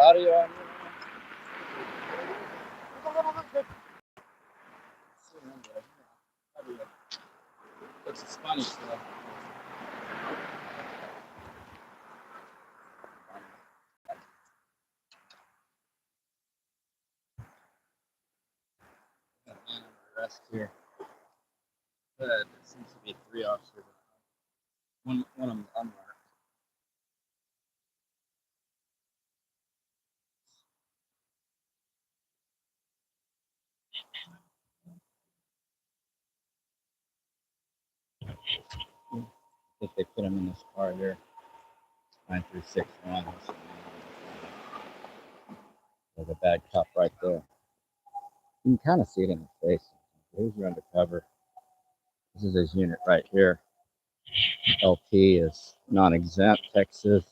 audio on you? It's funny stuff. Arrest here. There seems to be 3 officers. One of them unmarked. I think they put him in this car here. 9361. There's a bad cop right there. You can kind of see it in his face. Here's your undercover. This is his unit right here. LP is non-exempt, Texas.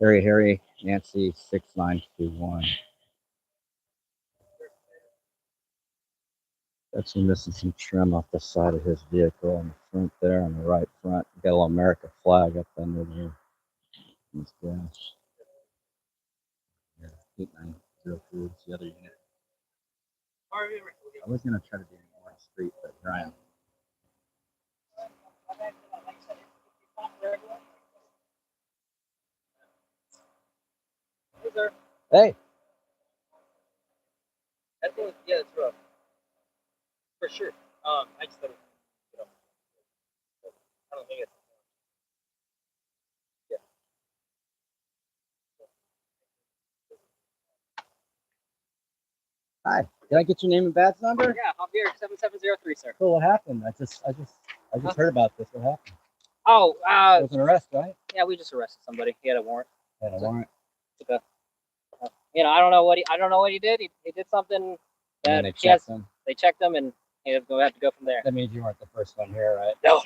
Harry, Nancy, 6921. That's missing some trim off the side of his vehicle on the front there, on the right front. Got a little America flag up under there. This dash. Yeah, 8903 is the other unit. I was going to try to do more on the street, but here I am. Hey. Yeah, it's rough. For sure. I just don't, I don't think it's. Yeah. Hi. Did I get your name and badge number? Yeah, Javier 7703, sir. Cool. What happened? I just heard about this. What happened? Oh, It was an arrest, right? Yeah, we just arrested somebody. He had a warrant. Had a warrant. I don't know what he did. He did something that they checked him. They checked him, and he's gonna have to go from there. That means you weren't the first one here, right? No.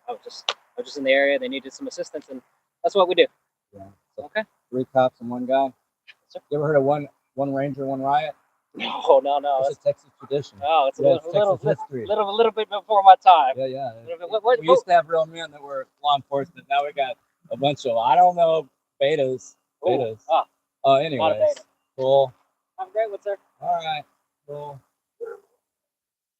I was just in the area. They needed some assistance, and that's what we do. Yeah. So okay. 3 cops and 1 guy. Yes, sir. You ever heard of one ranger, 1 riot? No. It's a Texas tradition. Oh, it's a little bit before my time. Yeah. We used to have real men that were law enforcement. Now we got a bunch of, I don't know, betas. Anyways, cool. Have a great one, sir. All right, cool.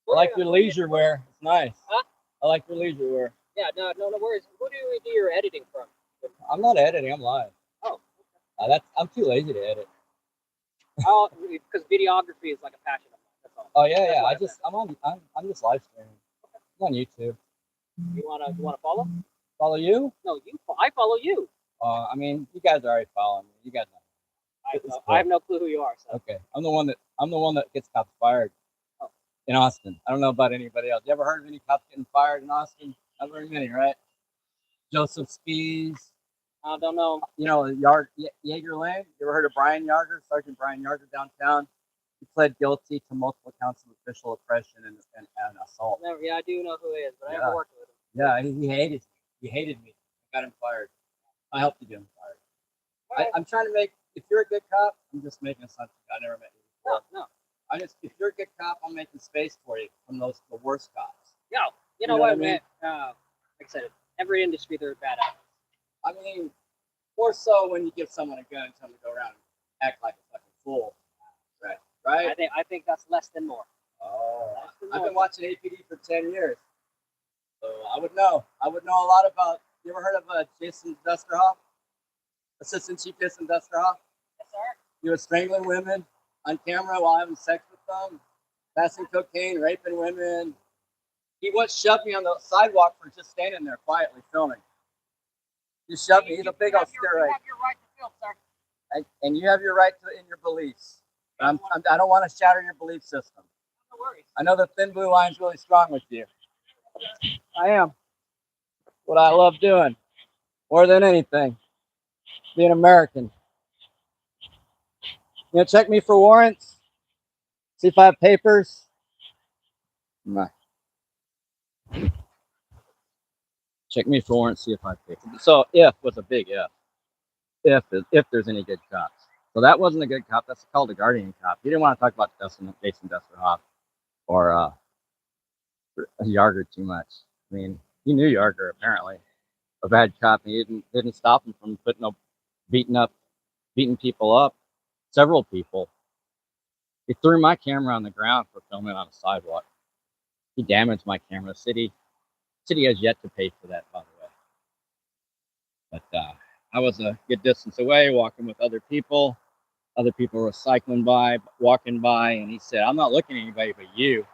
I like your leisure wear. It's nice. Huh? I like your leisure wear. Yeah, no worries. Who do you do your editing from? I'm not editing. I'm live. Oh. I'm too lazy to edit. Oh, because videography is like a passion of mine. That's all. Oh yeah. I'm just live streaming. I'm on YouTube. You wanna follow? Follow you? No, I follow you. I mean, you guys are already following me. You guys know. I have no clue who you are. So. Okay, I'm the one that gets cops fired. Oh. In Austin. I don't know about anybody else. You ever heard of any cops getting fired in Austin? Not very many, right? Joseph Spees. I don't know. You know, Yarger Lane. You ever heard of Brian Yarger, Sergeant Brian Yarger downtown? He pled guilty to multiple counts of official oppression and assault. Yeah, I do know who he is, but I never worked with him. Yeah, he hated me. He hated me. I got him fired. I helped you get him fired. I'm trying to make. If you're a good cop, I'm just making assumptions. I never met you before. No. If you're a good cop, I'm making space for you from the worst cops. No, you know what, man? mean? Like I said, every industry there are bad apples. I mean, more so when you give someone a gun and tell them to go around and act like a fucking fool. Right? I think that's less than more. Oh, I've been watching APD for 10 years, so I would know. I would know a lot about. You ever heard of Jason Dusterhoff? Assistant Chief Jason Dusterhoff? Yes, sir. He was strangling women on camera while having sex with them, passing cocaine, raping women. He once shoved me on the sidewalk for just standing there quietly filming. He shoved me. He's a big old steroid. You have your right to film, sir. And you have your right to in your beliefs. I don't want to shatter your belief system. No worries. I know the thin blue line's really strong with you. I am. What I love doing more than anything. Being American. You know, check me for warrants. See if I have papers. No. Check me for warrants. See if I have papers. So if was a big if. If there's any good cops. So that wasn't a good cop. That's called a guardian cop. He didn't want to talk about Jason Dusterhoff or Yarger too much. I mean, he knew Yarger apparently. A bad cop. He didn't stop him from beating up beating people up, several people. He threw my camera on the ground for filming on a sidewalk. He damaged my camera. The city has yet to pay for that, by the way. But I was a good distance away, walking with other people. Other people were cycling by, walking by, and he said, "I'm not looking at anybody but you."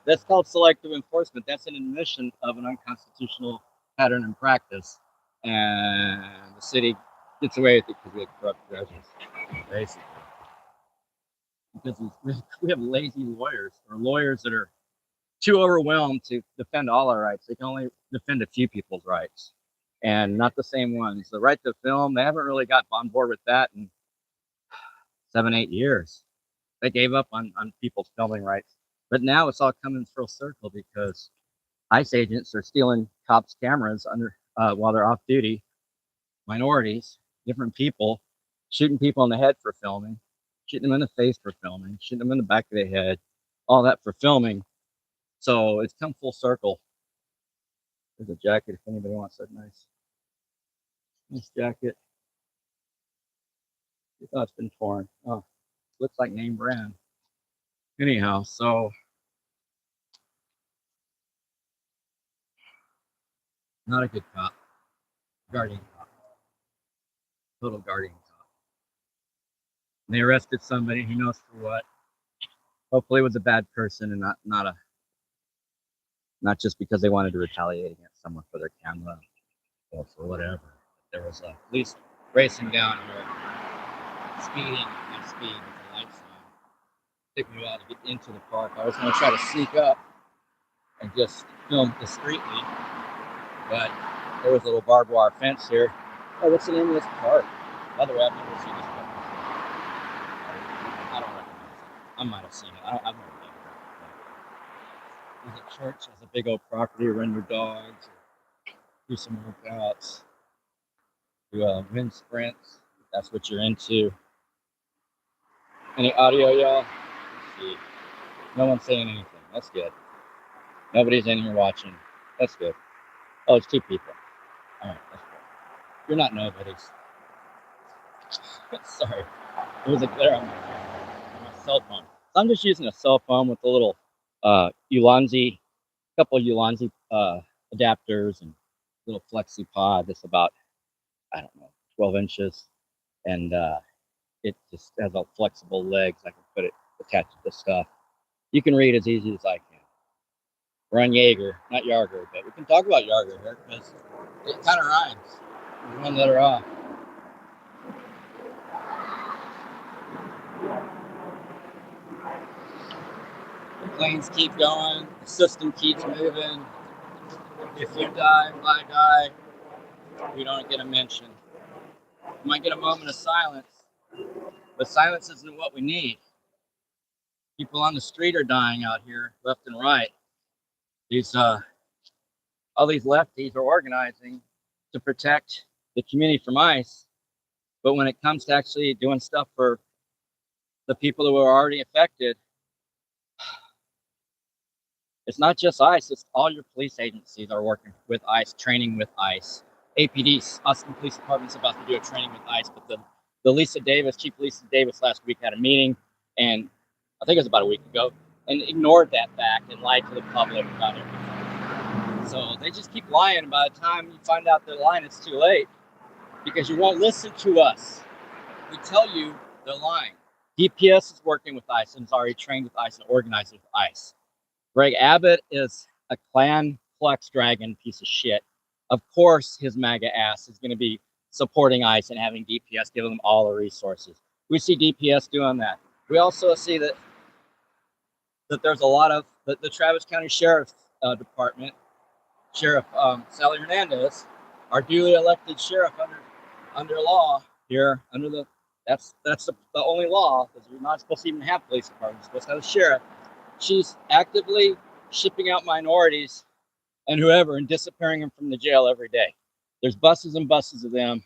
That's called selective enforcement. That's an admission of an unconstitutional pattern and practice. And the city gets away with it because we have corrupt judges, basically. Because we have lazy lawyers, or lawyers that are too overwhelmed to defend all our rights. They can only defend a few people's rights, and not the same ones. The right to film, they haven't really got on board with that in 7-8 years. They gave up on people's filming rights. But now it's all coming full circle because ICE agents are stealing cops' cameras while they're off duty. Minorities, different people, shooting people in the head for filming, shooting them in the face for filming, shooting them in the back of the head, all that for filming. So it's come full circle. There's a jacket if anybody wants that nice jacket. Oh, it's been torn. Oh, looks like name brand. Anyhow, so not a good cop. Guardian cop. Total guardian cop. And they arrested somebody, who knows for what. Hopefully it was a bad person and not just because they wanted to retaliate against someone for their camera or for whatever. There was a police racing down here, speeding at speed with the lights on. It took me a while to get into the park. I was going to try to sneak up and just film discreetly, but there was a little barbed wire fence here. Oh, what's the name of this park? By the way, I've never seen this park before. I don't recognize it. I might have seen it. I've never been here. There's a church, has a big old property, run your dogs, or do some workouts, do wind sprints. If that's what you're into. Any audio, y'all? Let's see. No one's saying anything. That's good. Nobody's in here watching. That's good. Oh, it's 2 people. All right, that's good. You're not nobodies. Sorry. There was a glare on my cell phone. So I'm just using a cell phone with a little Ulanzi, couple of Ulanzi adapters and little flexi pod that's about, I don't know, 12 inches. And it just has a flexible legs. I can put it attached to the stuff. You can read as easy as I can. We're on Jaeger, not Yarger, but we can talk about Yarger here because it kind of rhymes. There's one letter off. The planes keep going, the system keeps moving. If you die, if I die, we don't get a mention. We might get a moment of silence, but silence isn't what we need. People on the street are dying out here, left and right. All these lefties are organizing to protect the community from ICE, but when it comes to actually doing stuff for the people who are already affected, it's not just ICE, it's all your police agencies are working with ICE, training with ICE. APD, Austin Police Department's about to do a training with ICE, but the Lisa Davis, Chief Lisa Davis last week had a meeting, and I think it was about a week ago, and ignored that fact and lied to the public about everything. So they just keep lying, and by the time you find out they're lying, it's too late because you won't listen to us. We tell you they're lying. DPS is working with ICE and is already trained with ICE and organized with ICE. Greg Abbott is a Klan Flex Dragon piece of shit. Of course, his MAGA ass is going to be supporting ICE and having DPS give them all the resources. We see DPS doing that. We also see that there's a lot of the Travis County Sheriff's Department, Sheriff Sally Hernandez, our duly elected sheriff under law here, that's the only law, because you're not supposed to even have police departments, you're supposed to have a sheriff. She's actively shipping out minorities and whoever and disappearing them from the jail every day. There's buses and buses of them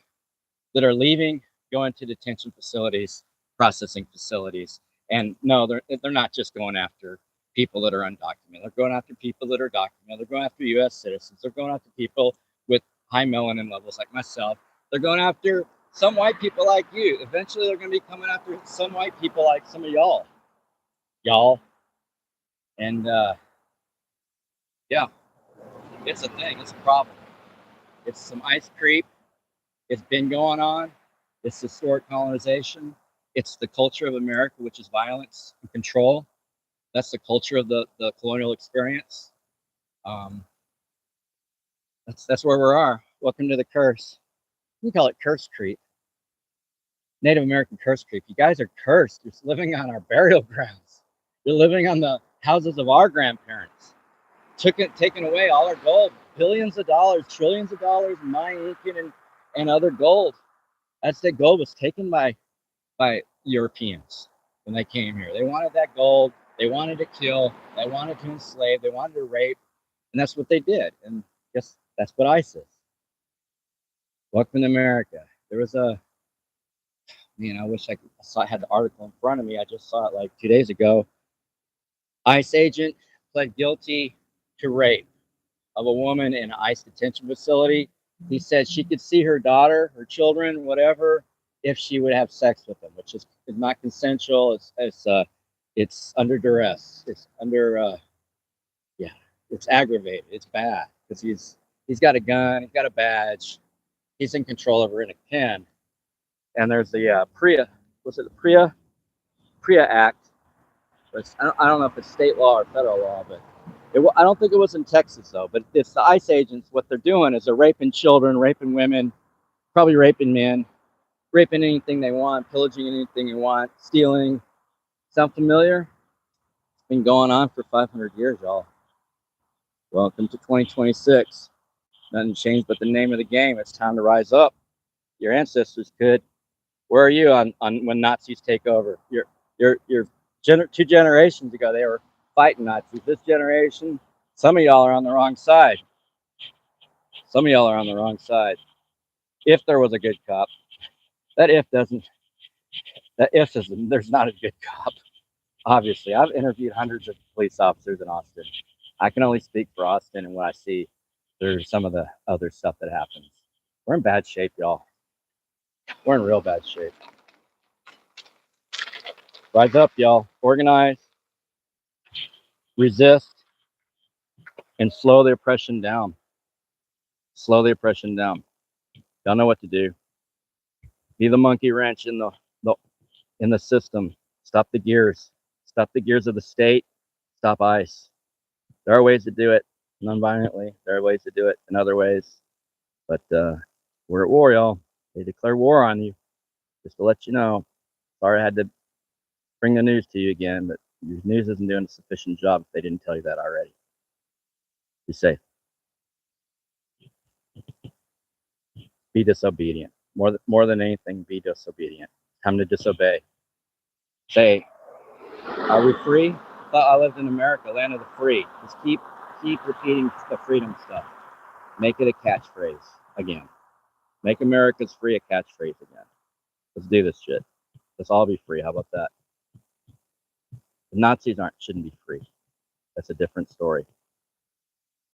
that are leaving, going to detention facilities, processing facilities. And no, they're not just going after people that are undocumented. They're going after people that are documented. They're going after U.S. citizens. They're going after people with high melanin levels like myself They're going after some white people like you. Eventually, they're going to be coming after some white people like some of y'all. And yeah, it's a thing. It's a problem. It's some ice creep. It's been going on. It's historic colonization. It's the culture of America, which is violence and control. That's the culture of the colonial experience. That's where we are. Welcome to the curse. We call it curse creep. Native American curse creep. You guys are cursed. You're living on our burial grounds. You're living on the houses of our grandparents. Taking away all our gold, billions of dollars, trillions of dollars in mining and other gold. That's the gold was taken by Europeans when they came here. They wanted that gold. They wanted to kill. They wanted to enslave. They wanted to rape, and that's what they did. And guess that's what ICE is. Welcome to America. There was a I wish I had the article in front of me. I just saw it like 2 days ago. ICE agent pled guilty to rape of a woman in an ICE detention facility. He said she could see her daughter, her children, whatever, if she would have sex with them, which is not consensual. It's under duress. It's under it's aggravated. It's bad because he's got a gun, he's got a badge, he's in control of her in a pen. And there's the PREA. Was it the PREA Act? I don't know if it's state law or federal law, but I don't think it was in Texas though. But it's the ICE agents. What they're doing is they're raping children, raping women, probably raping men, raping anything they want, pillaging anything they want, stealing. Sound familiar? It's been going on for 500 years, y'all. Welcome to 2026. Nothing changed but the name of the game. It's time to rise up. Your ancestors could. Where are you on when Nazis take over? You're 2 generations ago, they were fighting Nazis. This generation, some of y'all are on the wrong side. Some of y'all are on the wrong side. If there was a good cop, there's not a good cop. Obviously, I've interviewed hundreds of police officers in Austin. I can only speak for Austin and what I see through some of the other stuff that happens. We're in bad shape, y'all. We're in real bad shape. Rise up, y'all. Organize, resist, and slow the oppression down. Slow the oppression down. Y'all know what to do. Be the monkey wrench in the system. Stop the gears. Stop the gears of the state. Stop ICE. There are ways to do it non-violently. There are ways to do it in other ways. But we're at war, y'all. They declare war on you. Just to let you know. Sorry I had to bring the news to you again, but your news isn't doing a sufficient job if they didn't tell you that already. Be safe. Be disobedient. More than anything, be disobedient. Time to disobey. Say, are we free? I thought I lived in America, land of the free. Just keep repeating the freedom stuff. Make it a catchphrase again. Make America's free a catchphrase again. Let's do this shit. Let's all be free. How about that? The Nazis shouldn't be free. That's a different story.